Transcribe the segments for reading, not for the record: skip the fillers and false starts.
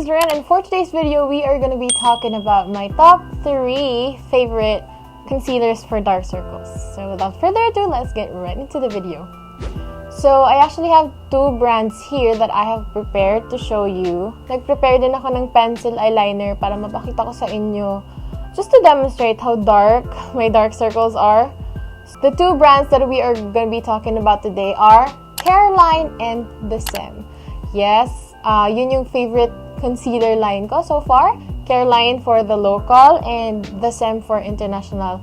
is RIN, and for today's video, we are going to be talking about my top 3 favorite concealers for dark circles. So without further ado, let's get right into the video. So I actually have 2 brands here that I have prepared to show you. Nag-prepare din ako ng pencil eyeliner para mapakita ko sa inyo just to demonstrate how dark my dark circles are. The 2 brands that we are going to be talking about today are CARELINE and the Saem. Yes, yun yung favorite concealer line ko so far. CARELINE for the local and the Saem for international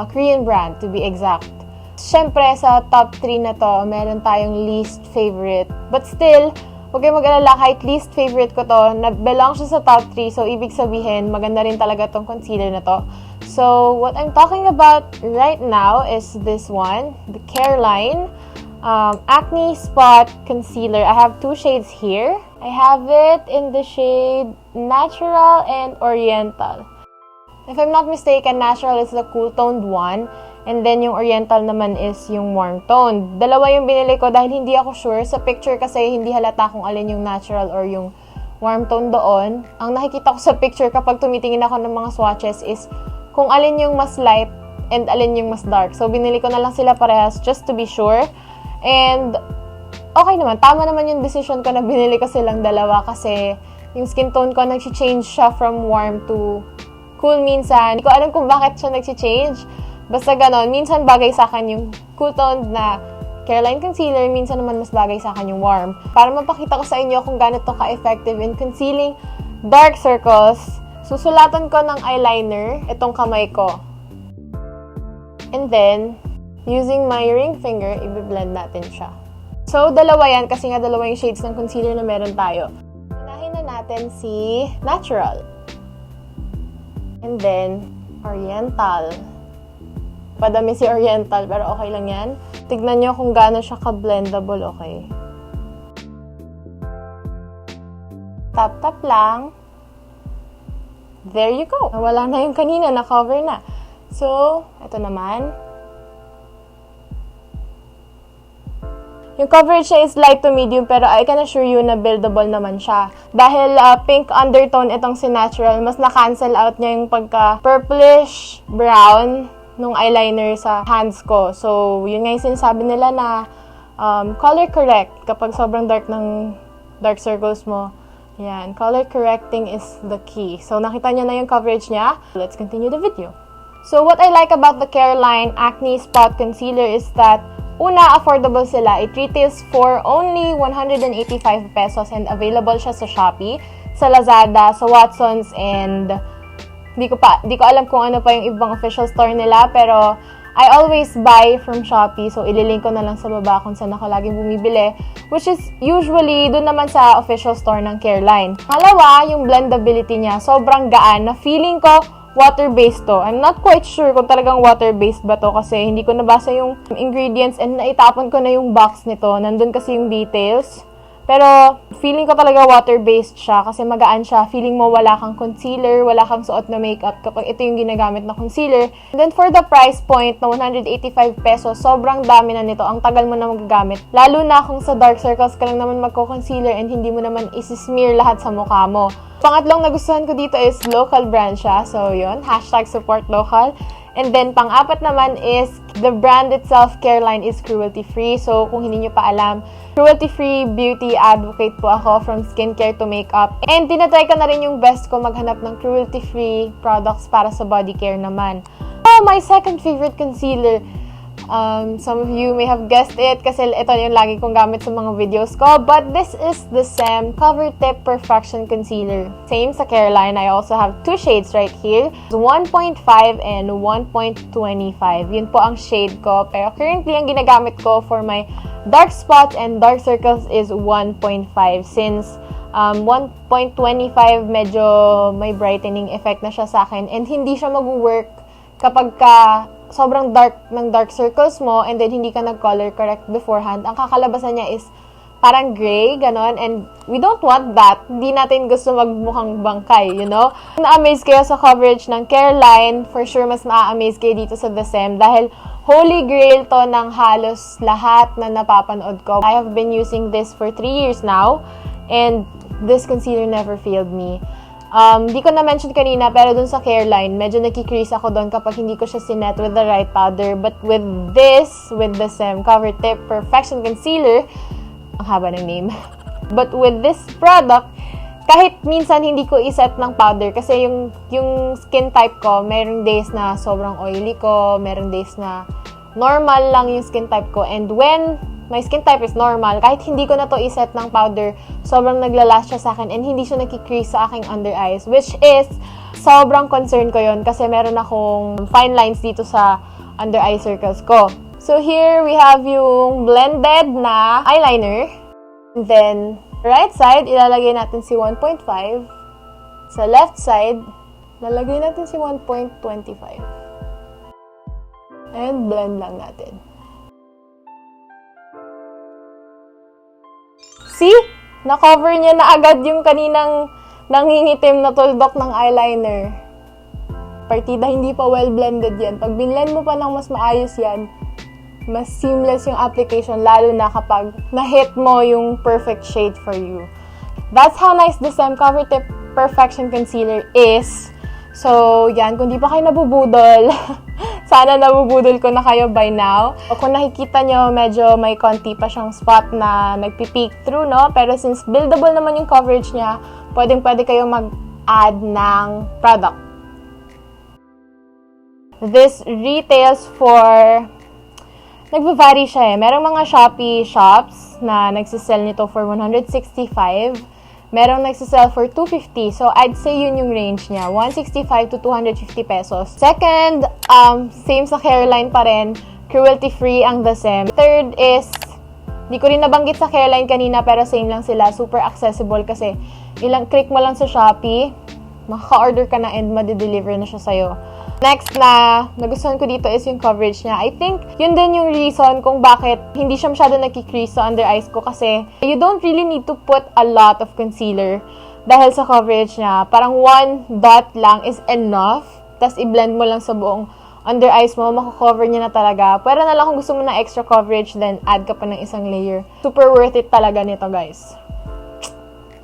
Korean brand to be exact. Siyempre, sa top 3 na to, meron tayong least favorite. But still, huwag kayong mag-alala, kahit least favorite ko to, na-belong siya sa top 3. So, ibig sabihin, maganda rin talaga tong concealer na to. So, what I'm talking about right now is this one, the CARELINE Acne Spot Concealer. I have 2 shades here. I have it in the shade Natural and Oriental. If I'm not mistaken, Natural is the cool-toned one. And then, yung Oriental naman is yung warm-toned. Dalawa yung binili ko dahil hindi ako sure. Sa picture kasi hindi halata kung alin yung natural or yung warm-toned doon. Ang nakikita ko sa picture kapag tumitingin ako ng mga swatches is kung alin yung mas light and alin yung mas dark. So, binili ko na lang sila parehas just to be sure. And, okay naman. Tama naman yung decision ko na binili ko silang dalawa kasi yung skin tone ko nag-change siya from warm to cool minsan. Hindi ko alam kung bakit siya nag-change. Basta ganon. Minsan bagay sa akin yung cool toned na CARELINE concealer. Minsan naman mas bagay sa akin yung warm. Para mapakita ko sa inyo kung gaano to ka-effective in concealing dark circles, susulatan ko ng eyeliner itong kamay ko. And then, using my ring finger, i-blend natin siya. So, dalawa yan kasi nga dalawa yung shades ng concealer na meron tayo. Unahin na natin si Natural. And then, Oriental. Padami si Oriental, pero okay lang yan. Tignan nyo kung gaano siya ka-blendable, okay? Tap-tap lang. There you go. Nawala na yung kanina, na-cover na. So, ito naman. Yung coverage niya is light to medium, pero I can assure you na buildable naman siya. Dahil pink undertone itong si Natural, mas na-cancel out niya yung pagka-purplish brown nung eyeliner sa hands ko. So, yun nga yung sinasabi nila na color correct kapag sobrang dark ng dark circles mo. Yan, color correcting is the key. So, nakita niyo na yung coverage niya. Let's continue the video. So, what I like about the CARELINE Acne Spot Concealer is that una, affordable sila. It retails for only 185 pesos and available siya sa Shopee, sa Lazada, sa Watsons, and di ko alam kung ano pa yung ibang official store nila, pero I always buy from Shopee, so ililink ko na lang sa baba kung saan ako laging bumibili, which is usually dun naman sa official store ng CARELINE. Halawa, yung blendability niya, sobrang gaan na feeling ko water-based to. I'm not quite sure kung talagang water-based ba to kasi hindi ko nabasa yung ingredients and naitapon ko na yung box nito. Nandun kasi yung details. Pero, feeling ko talaga water-based siya kasi magaan siya. Feeling mo wala kang concealer, wala kang suot na makeup kapag ito yung ginagamit na concealer. And then, for the price point na 185 pesos, sobrang dami na nito. Ang tagal mo na magagamit. Lalo na kung sa dark circles ka lang naman magko-concealer and hindi mo naman isi-smear lahat sa mukha mo. Pangatlong nagustuhan ko dito is local brand siya. So, yun. #support_local. And then, pang-apat naman is the brand itself, CARELINE, is cruelty-free. So, kung hindi nyo pa alam, cruelty-free beauty advocate po ako from skincare to makeup. And tinatry ko na rin yung best ko maghanap ng cruelty-free products para sa body care naman. Oh, my second favorite concealer. Some of you may have guessed it kasi ito yung lagi kong gamit sa mga videos ko. But this is the Saem Cover Tip Perfection Concealer. Same sa CARELINE. I also have 2 shades right here. 1.5 and 1.25. Yun po ang shade ko. Pero currently, ang ginagamit ko for my dark spots and dark circles is 1.5. Since 1.25 medyo may brightening effect na siya sa akin. And hindi siya mag-work kapag sobrang dark ng dark circles mo and then hindi ka nag-color correct beforehand, ang kakalabasan niya is parang gray, ganon, and we don't want that. Hindi natin gusto magmukhang bangkay, you know? Na-amaze kayo sa coverage ng CARELINE, for sure mas ma-amaze kayo dito sa the Saem dahil holy grail to ng halos lahat na napapanood ko. I have been using this for 3 years now and this concealer never failed me. Di ko na-mention kanina, pero dun sa CARELINE, medyo nakikrease ako dun kapag hindi ko siya sinet with the right powder. But with this, with the Saem Cover Tip Perfection Concealer, ang haba ng name. But with this product, kahit minsan hindi ko iset ng powder kasi yung skin type ko, merong days na sobrang oily ko, merong days na normal lang yung skin type ko. And when my skin type is normal, kahit hindi ko na to iset ng powder, sobrang naglalast siya sa akin and hindi siya nakikrease sa aking under eyes, which is sobrang concern ko yon kasi meron akong fine lines dito sa under eye circles ko. So here we have yung blended na eyeliner. And then right side, ilalagay natin si 1.5. Sa left side, lalagay natin si 1.25. And blend lang natin. See? Na-cover niya na agad yung kaninang nangingitim na tuldok ng eyeliner. Partida, hindi pa well-blended yan. Pag binlend mo pa ng mas maayos yan, mas seamless yung application, lalo na kapag na-hit mo yung perfect shade for you. That's how nice the Saem Cover Tip Perfection Concealer is. So, yan. Kung di pa kayo nabubudol, sana nabubudol ko na kayo by now. O kung nakikita nyo, medyo may konti pa siyang spot na nagpipeek through, no? Pero since buildable naman yung coverage niya, pwede kayo mag-add ng product. This retails for... Nagva-vary siya eh. Merong mga Shopee shops na nagsisell nito for 165. Merong nagsisell for 250. So, I'd say yun yung range niya. 165 to 250 pesos. Second, same sa CARELINE pa rin. Cruelty-free ang the Saem. Third is, di ko rin nabanggit sa CARELINE kanina pero same lang sila. Super accessible kasi ilang click mo lang sa Shopee, makaka-order ka na and madi-deliver na siya sa'yo. Next na nagustuhan ko dito is yung coverage niya. I think yun din yung reason kung bakit hindi siya masyado nakikrease sa under eyes ko kasi you don't really need to put a lot of concealer dahil sa coverage niya. Parang one dot lang is enough. Tapos i-blend mo lang sa buong under eyes mo, makakover niya na talaga. Pero na lang kung gusto mo na extra coverage, then add ka pa ng isang layer. Super worth it talaga nito, guys.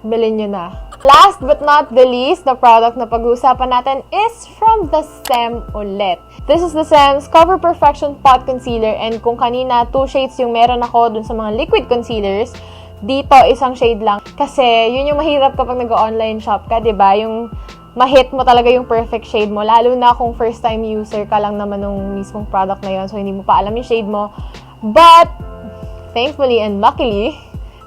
Bilhin nyo na. Last but not the least, the product na pag-uusapan natin is from the Saem ulit. This is the Saem's Cover Perfection Pot Concealer and kung kanina 2 shades yung meron ako dun sa mga liquid concealers, dito isang shade lang. Kasi yun yung mahirap kapag nag-online shop ka, diba? Yung ma-hit mo talaga yung perfect shade mo, lalo na kung first time user ka lang naman nung mismong product na yun, so hindi mo pa alam yung shade mo. But, thankfully and luckily,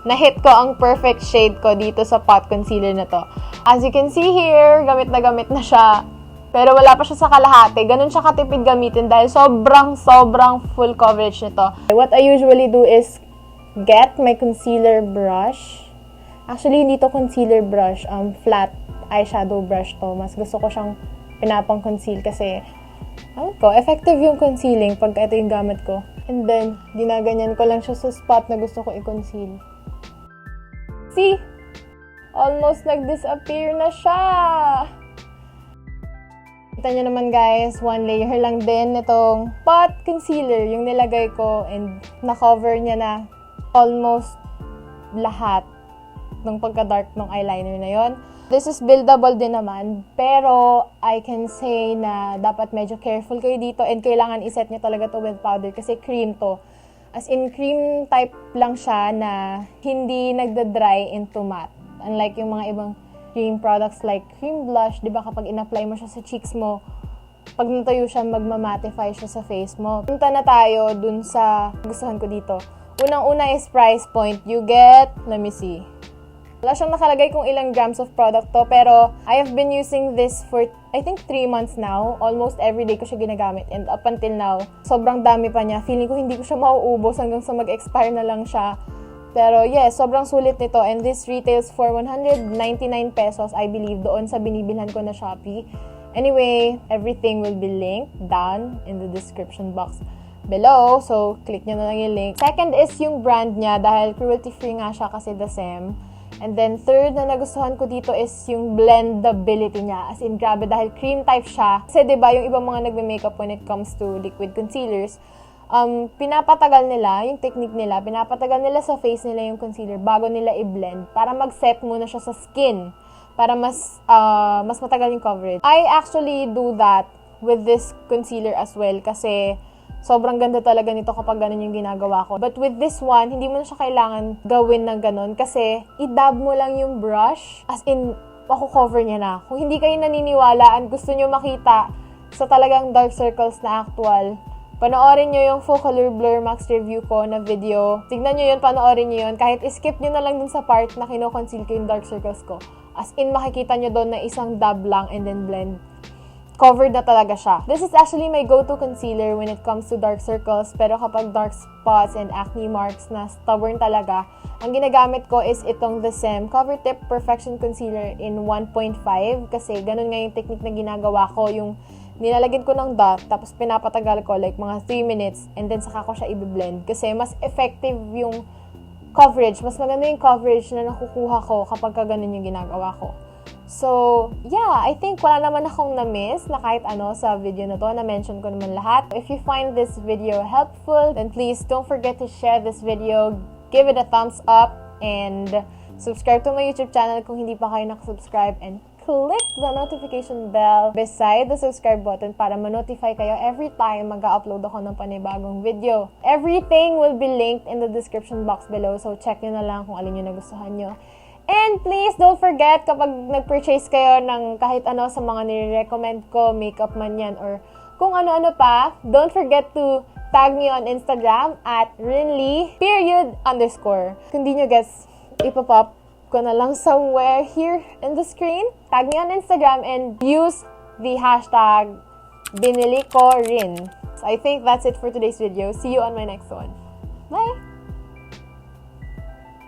na-hit ko ang perfect shade ko dito sa pot concealer na to. As you can see here, gamit na siya. Pero wala pa siya sa kalahati. Ganun siya katipid gamitin dahil sobrang full coverage nito. What I usually do is get my concealer brush. Actually, hindi to concealer brush. Flat eyeshadow brush to. Mas gusto ko siyang pinapang-conceal kasi effective yung concealing pag ito yung gamit ko. And then, dinaganyan ko lang siya sa spot na gusto ko i-conceal. See? Almost nag-disappear na siya! Kita nyo naman guys, one layer lang din itong pot concealer yung nilagay ko and na-cover niya na almost lahat ng pagka-dark ng eyeliner na yon. This is buildable din naman, pero I can say na dapat medyo careful kayo dito and kailangan iset nyo talaga to with powder kasi cream to. As in, cream type lang siya na hindi nagda-dry into matte. Unlike yung mga ibang cream products like cream blush, di ba kapag in-apply mo siya sa cheeks mo, pag natuyo siya, magmamatify siya sa face mo. Punta na tayo dun sa gustuhan ko dito. Unang-una is price point. You get, let me see. Wala siyang nakalagay kung ilang grams of product to, pero I have been using this for, I think, 3 months now. Almost every day ko siya ginagamit. And up until now, sobrang dami pa niya. Feeling ko hindi ko siya mauubos hanggang sa mag-expire na lang siya. Pero yes, sobrang sulit nito. And this retails for 199 pesos, I believe, doon sa binibilhan ko na Shopee. Anyway, everything will be linked down in the description box below. So, click nyo na lang yung link. Second is yung brand niya dahil cruelty-free nga siya kasi the Saem. And then, third na nagustuhan ko dito is yung blendability niya. As in, grabe, dahil cream type siya. Kasi, diba, yung ibang mga nagme-makeup when it comes to liquid concealers, pinapatagal nila yung technique nila, pinapatagal nila sa face nila yung concealer bago nila i-blend para mag-set muna siya sa skin para mas matagal yung coverage. I actually do that with this concealer as well kasi sobrang ganda talaga nito kapag ganun yung ginagawa ko. But with this one, hindi mo na siya kailangan gawin ng ganun kasi i-dab mo lang yung brush as in mako-cover niya na. Kung hindi kayo naniniwala at gusto nyo makita sa talagang dark circles na actual, panoorin nyo yung Full Color Blur Max review ko na video. Tignan nyo yun, panoorin nyo yun. Kahit skip nyo na lang dun sa part na kino-conceal ko yung dark circles ko. As in, makikita nyo doon na isang dab lang and then blend. Covered na talaga siya. This is actually my go-to concealer when it comes to dark circles. Pero kapag dark spots and acne marks na stubborn talaga, ang ginagamit ko is itong the Saem Cover Tip Perfection Concealer in 1.5. Kasi ganun nga yung technique na ginagawa ko. Yung nilalagyan ko ng dot, tapos pinapatagal ko like mga 3 minutes, and then saka ko siya i-blend. Kasi mas effective yung coverage. Mas maganda yung coverage na nakukuha ko kapag ganun yung ginagawa ko. So, yeah, I think wala naman akong na-miss na kahit ano sa video na to. Na-mention ko naman lahat. If you find this video helpful, then please don't forget to share this video, give it a thumbs up, and subscribe to my YouTube channel kung hindi pa kayo nakasubscribe, and click the notification bell beside the subscribe button para ma-notify kayo every time mag-upload ako ng panibagong video. Everything will be linked in the description box below, so check nyo na lang kung alin yung nagustuhan nyo. And please don't forget kapag nag-purchase kayo ng kahit ano sa mga nire-recommend ko, makeup man yan or kung ano-ano pa, don't forget to tag me on Instagram at rinly_. Kung di nyo guess, ipapop ko na lang somewhere here in the screen. Tag me on Instagram and use the hashtag binili ko RIN. So I think that's it for today's video. See you on my next one.